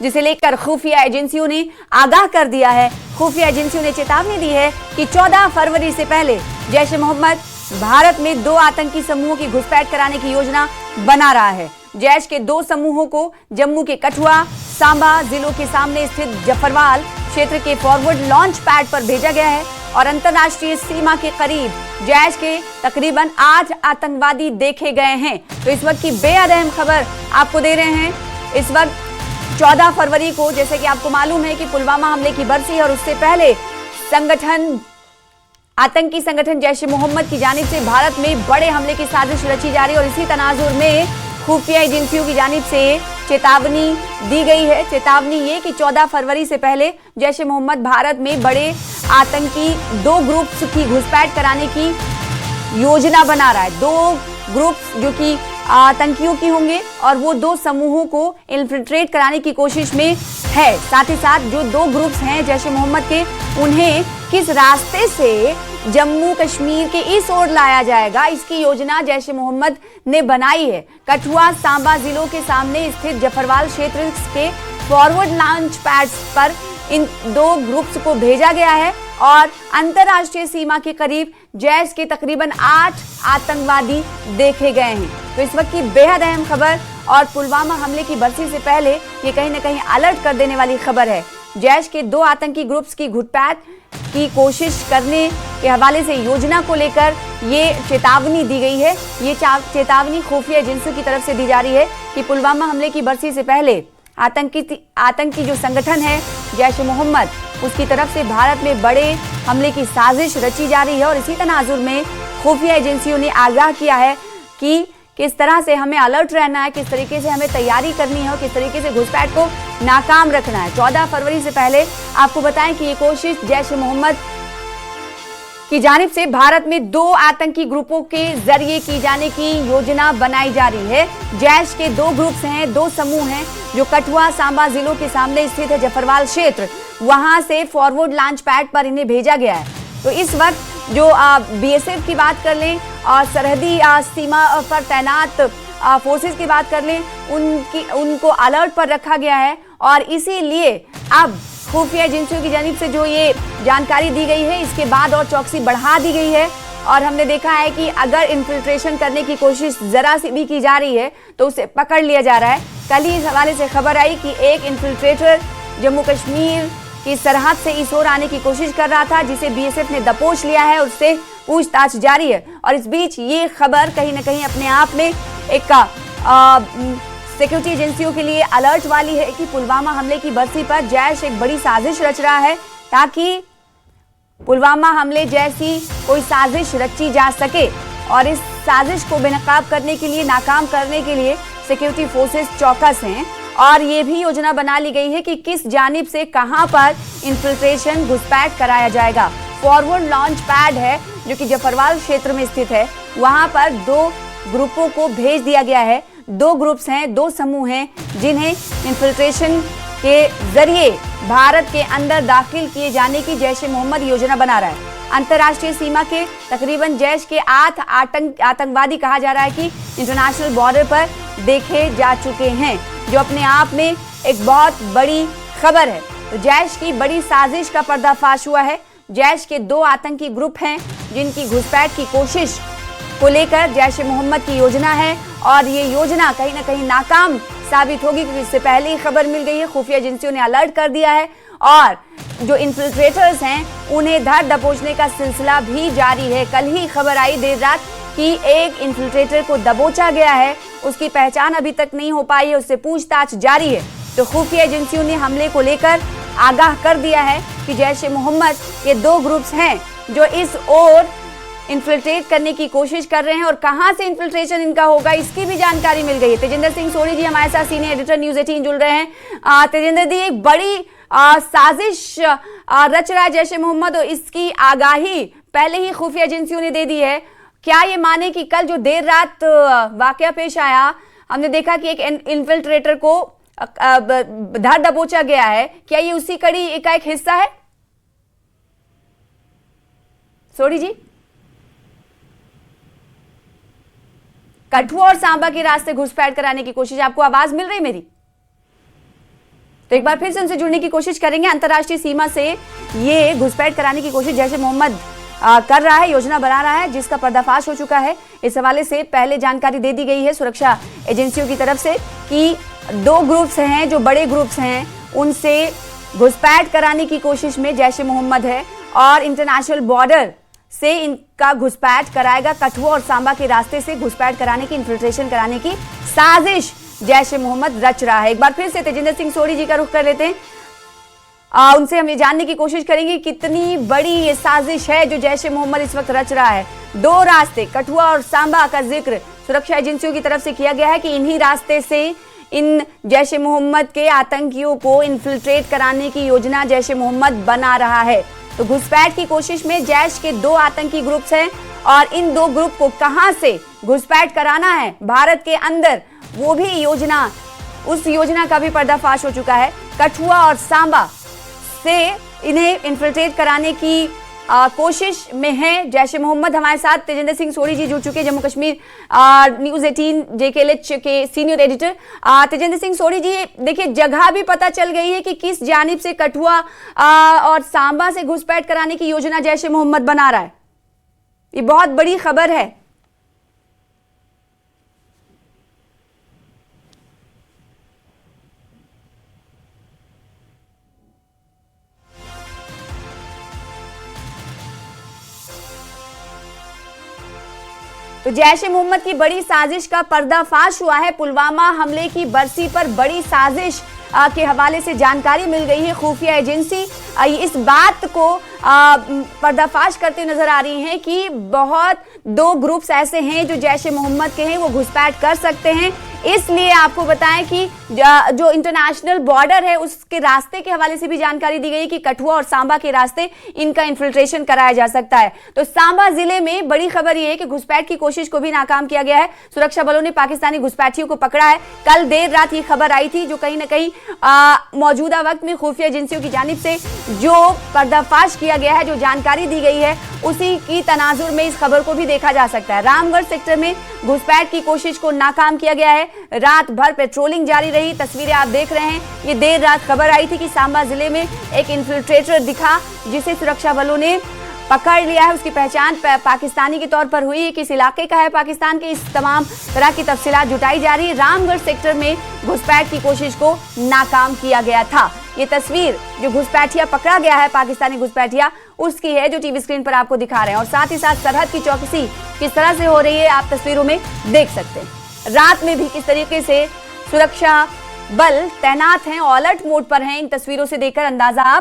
जिसे लेकर खुफिया एजेंसियों ने आगाह कर दिया है। खुफिया एजेंसियों ने चेतावनी दी है कि 14 फरवरी से पहले जैश ए मोहम्मद भारत में 2 आतंकी समूहों की घुसपैठ कराने की योजना बना रहा है। जैश के 2 समूहों को जम्मू के कठुआ, सांबा जिलों के सामने स्थित जफरवाल क्षेत्र के फॉरवर्ड लॉन्च पैड पर भेजा गया है और अंतर्राष्ट्रीय सीमा के करीब जैश के तकरीबन 8 आतंकवादी देखे गए हैं। तो इस वक्त की बेहद अहम खबर आपको दे रहे हैं। इस वक्त 14 फरवरी को, जैसे कि आपको मालूम है कि पुलवामा हमले की बरसी है और उससे पहले आतंकी संगठन जैश ए मोहम्मद की जानिब से भारत में बड़े हमले की साजिश रची जा रही है और इसी तनाजुर में खुफिया एजेंसियों की जानिब से चेतावनी दी गई है। चेतावनी ये कि 14 फरवरी से पहले जैश ए मोहम्मद भारत में बड़े आतंकी 2 ग्रुप्स की घुसपैठ कराने की योजना बना रहा है। 2 ग्रुप्स जो कि आतंकियों की होंगे और वो 2 समूहों को इन्फिल्ट्रेट कराने की कोशिश में है। साथ ही साथ जो 2 ग्रुप्स हैं जैश ए मोहम्मद के, उन्हें किस रास्ते से जम्मू कश्मीर के इस ओर लाया जाएगा, इसकी योजना जैश ए मोहम्मद ने बनाई है। कठुआ, सांबा जिलों के सामने स्थित जफरवाल क्षेत्र के फॉरवर्ड लॉन्च पैड्स पर इन 2 ग्रुप्स को भेजा गया है और अंतर्राष्ट्रीय सीमा के करीब जैश के तकरीबन 8 आतंकवादी देखे गए हैं। तो इस वक्त की बेहद अहम खबर और पुलवामा हमले की बरसी से पहले ये कहीं ना कहीं अलर्ट कर देने वाली खबर है। जैश के 2 आतंकी ग्रुप्स की घुसपैठ की कोशिश करने के हवाले से योजना को लेकर ये चेतावनी दी गई है। ये चेतावनी खुफिया एजेंसियों की तरफ से दी जा रही है कि पुलवामा हमले की बरसी से पहले आतंकी जो संगठन है जैश ए मोहम्मद, उसकी तरफ से भारत में बड़े हमले की साजिश रची जा रही है और इसी तनाजुर में खुफिया एजेंसियों ने आगाह किया है कि किस तरह से हमें अलर्ट रहना है, किस तरीके से हमें तैयारी करनी है और किस तरीके से घुसपैठ को नाकाम रखना है। 14 फरवरी से पहले आपको बताएं कि ये कोशिश जैश ए मोहम्मद की जानिब से भारत में 2 आतंकी ग्रुपों के जरिए की जाने की योजना बनाई जा रही है। जैश के 2 ग्रुप्स हैं, 2 समूह हैं जो कठुआ, सांबा जिलों के सामने स्थित है जफरवाल क्षेत्र, वहां से फॉरवर्ड लॉन्च पैड पर इन्हें भेजा गया है। तो इस वक्त जो बीएसएफ की बात कर लें और सरहदी सीमा पर तैनात फोर्सेस की बात कर लें, उनको अलर्ट पर रखा गया है और इसीलिए अब खुफिया एजेंसियों की जानिब से जो ये जानकारी दी गई है, इसके बाद और चौकसी बढ़ा दी गई है और हमने देखा है कि अगर इन्फिल्ट्रेशन करने की कोशिश जरा सी भी की जा रही है तो उसे पकड़ लिया जा रहा है। कल ही इस हवाले से खबर आई कि एक इन्फिल्ट्रेटर जम्मू कश्मीर की सरहद से इस ओर आने की कोशिश कर रहा था, जिसे बीएसएफ ने दबोच लिया है, उससे पूछताछ जारी है। और इस बीच ये खबर कहीं ना कहीं अपने आप में एक सिक्योरिटी एजेंसियों के लिए अलर्ट वाली है कि पुलवामा हमले की बरसी पर जैश एक बड़ी साजिश रच रहा है ताकि पुलवामा हमले जैसी कोई साजिश रची जा सके और इस साजिश को बेनकाब करने के लिए, नाकाम करने के लिए सिक्योरिटी फोर्सेस चौकस हैं और ये भी योजना बना ली गई है कि किस जानिब से कहां पर इन्फिल्ट्रेशन, घुसपैठ कराया जाएगा। फॉरवर्ड लॉन्च पैड है जो कि जफरवाल क्षेत्र में स्थित है, वहां पर 2 ग्रुपों को भेज दिया गया है। 2 ग्रुप्स हैं, 2 समूह हैं जिन्हें इन्फिल्ट्रेशन के जरिए भारत के अंदर दाखिल किए जाने की जैश ए मोहम्मद योजना बना रहा है। अंतर्राष्ट्रीय सीमा के तकरीबन जैश के 8 आतंकवादी कहा जा रहा है कि इंटरनेशनल बॉर्डर पर देखे जा चुके हैं, जो अपने आप में एक बहुत बड़ी खबर है। तो जैश की बड़ी साजिश का पर्दाफाश हुआ है। जैश के 2 आतंकी ग्रुप हैं जिनकी घुसपैठ की कोशिश को लेकर जैश ए मोहम्मद की योजना है और ये योजना कहीं ना कहीं नाकाम साबित होगी क्योंकि इससे पहले ही खबर मिल गई है। खुफिया एजेंसियों ने अलर्ट कर दिया है और जो इन्फिल्ट्रेटर्स हैं उन्हें धर दबोचने का सिलसिला भी जारी है। कल ही खबर आई देर रात कि एक इन्फिल्ट्रेटर को दबोचा गया है, उसकी पहचान अभी तक नहीं हो पाई है, उससे पूछताछ जारी है। तो खुफिया एजेंसियों ने हमले को लेकर आगाह कर दिया है कि जैश ए मोहम्मद के 2 ग्रुप्स हैं जो इस ओर इन्फिल्ट्रेट करने की कोशिश कर रहे हैं और कहां से इन्फिल्ट्रेशन इनका होगा इसकी भी जानकारी मिल गई है। तेजिंदर सिंह सोनी जी हमारे साथ सीनियर एडिटर न्यूज़ 18 जुड़ रहे हैं। तेजिंदर जी, एक बड़ी साजिश रच रहा है जैश ए मोहम्मद और इसकी आगाही पहले ही खुफिया एजेंसियों ने दे दी है। क्या ये माने कि कल जो देर रात वाकया पेश आया, हमने देखा कि एक इन्फिल्ट्रेटर को धर दबोचा गया है, क्या ये उसी कड़ी का एक हिस्सा है? सोनी जी, कठुआ और सांबा के रास्ते घुसपैठ कराने की कोशिश, आपको आवाज मिल रही मेरी? तो एक बार फिर से उनसे जुड़ने की कोशिश करेंगे। अंतर्राष्ट्रीय सीमा से ये घुसपैठ कराने की कोशिश जैश ए मोहम्मद कर रहा है, योजना बना रहा है, जिसका पर्दाफाश हो चुका है। इस हवाले से पहले जानकारी दे दी गई है सुरक्षा एजेंसियों की तरफ से कि 2 ग्रुप्स हैं जो बड़े ग्रुप्स हैं, उनसे घुसपैठ कराने की कोशिश में जैश ए मोहम्मद है और इंटरनेशनल बॉर्डर से इनका घुसपैठ कराएगा। कठुआ और सांबा के रास्ते से घुसपैठ कराने की, इन्फिल्ट्रेशन कराने की साजिश जैश ए मोहम्मद रच रहा है। एक बार फिर से तेजिंदर सिंह सोढ़ी जी का रुख कर लेते हैं। उनसे हम ये जानने की कोशिश करेंगे कितनी बड़ी ये साजिश है जो जैश ए मोहम्मद इस वक्त रच रहा है। 2 रास्ते कठुआ और सांबा का जिक्र सुरक्षा एजेंसियों की तरफ से किया गया है कि इन्हीं रास्ते से इन जैश ए मोहम्मद के आतंकियों को इन्फिल्ट्रेट कराने की योजना जैश ए मोहम्मद बना रहा है। तो घुसपैठ की कोशिश में जैश के 2 आतंकी ग्रुप्स हैं और इन 2 ग्रुप को कहां से घुसपैठ कराना है भारत के अंदर, वो भी योजना, उस योजना का भी पर्दाफाश हो चुका है। कठुआ और सांबा से इन्हें इन्फिल्ट्रेट कराने की कोशिश में है जैश ए मोहम्मद। हमारे साथ तेजिंदर सिंह सोढ़ी जी जुड़ चुके हैं, जम्मू कश्मीर न्यूज़ 18 JKLH के सीनियर एडिटर। तेजिंदर सिंह सोढ़ी जी, देखिए जगह भी पता चल गई है कि किस जानिब से कठुआ और सांबा से घुसपैठ कराने की योजना जैश ए मोहम्मद बना रहा है। ये बहुत बड़ी खबर है। तो जैश ए मोहम्मद की बड़ी साजिश का पर्दाफाश हुआ है। पुलवामा हमले की बरसी पर बड़ी साजिश के हवाले से जानकारी मिल गई है। खुफिया एजेंसी इस बात को पर्दाफाश करते नजर आ रही हैं कि बहुत 2 ग्रुप्स ऐसे हैं जो जैश ए मोहम्मद के हैं, वो घुसपैठ कर सकते हैं। इसलिए आपको बताएं कि जो इंटरनेशनल बॉर्डर है उसके रास्ते के हवाले से भी जानकारी दी गई कि कठुआ और सांबा के रास्ते इनका इन्फिल्ट्रेशन कराया जा सकता है। तो सांबा जिले में बड़ी खबर यह है कि घुसपैठ की कोशिश को भी नाकाम किया गया है। सुरक्षा बलों ने पाकिस्तानी घुसपैठियों को पकड़ा है। कल देर रात ये खबर आई थी जो कहीं ना कहीं मौजूदा वक्त में खुफिया एजेंसियों की जानिब से जो पर्दाफाश किया गया है, जो जानकारी दी गई है, उसी की तनाजुर में इस खबर को भी देखा जा सकता है। रामगढ़ सेक्टर में घुसपैठ की कोशिश को नाकाम किया गया है। रात भर पेट्रोलिंग जारी रही। तस्वीरें आप देख रहे हैं। ये देर रात खबर आई थी कि सांबा जिले में एक इन्फिल्ट्रेटर दिखा जिसे सुरक्षा बलों ने पकड़ लिया है। उसकी पहचान पाकिस्तानी के तौर पर हुई है। किस इलाके का है पाकिस्तान के, इस तमाम तरह की तफसीलात जुटाई जा रही है। रामगढ़ सेक्टर में घुसपैठ की कोशिश को नाकाम किया गया था। ये तस्वीर जो घुसपैठिया पकड़ा गया है, पाकिस्तानी घुसपैठिया, उसकी है जो टीवी स्क्रीन पर आपको दिखा रहे हैं। और साथ ही साथ सरहद की चौकसी किस तरह से हो रही है आप तस्वीरों में देख सकते हैं। रात में भी किस तरीके से सुरक्षा बल तैनात हैं, अलर्ट मोड पर हैं, इन तस्वीरों से देखकर अंदाजा आप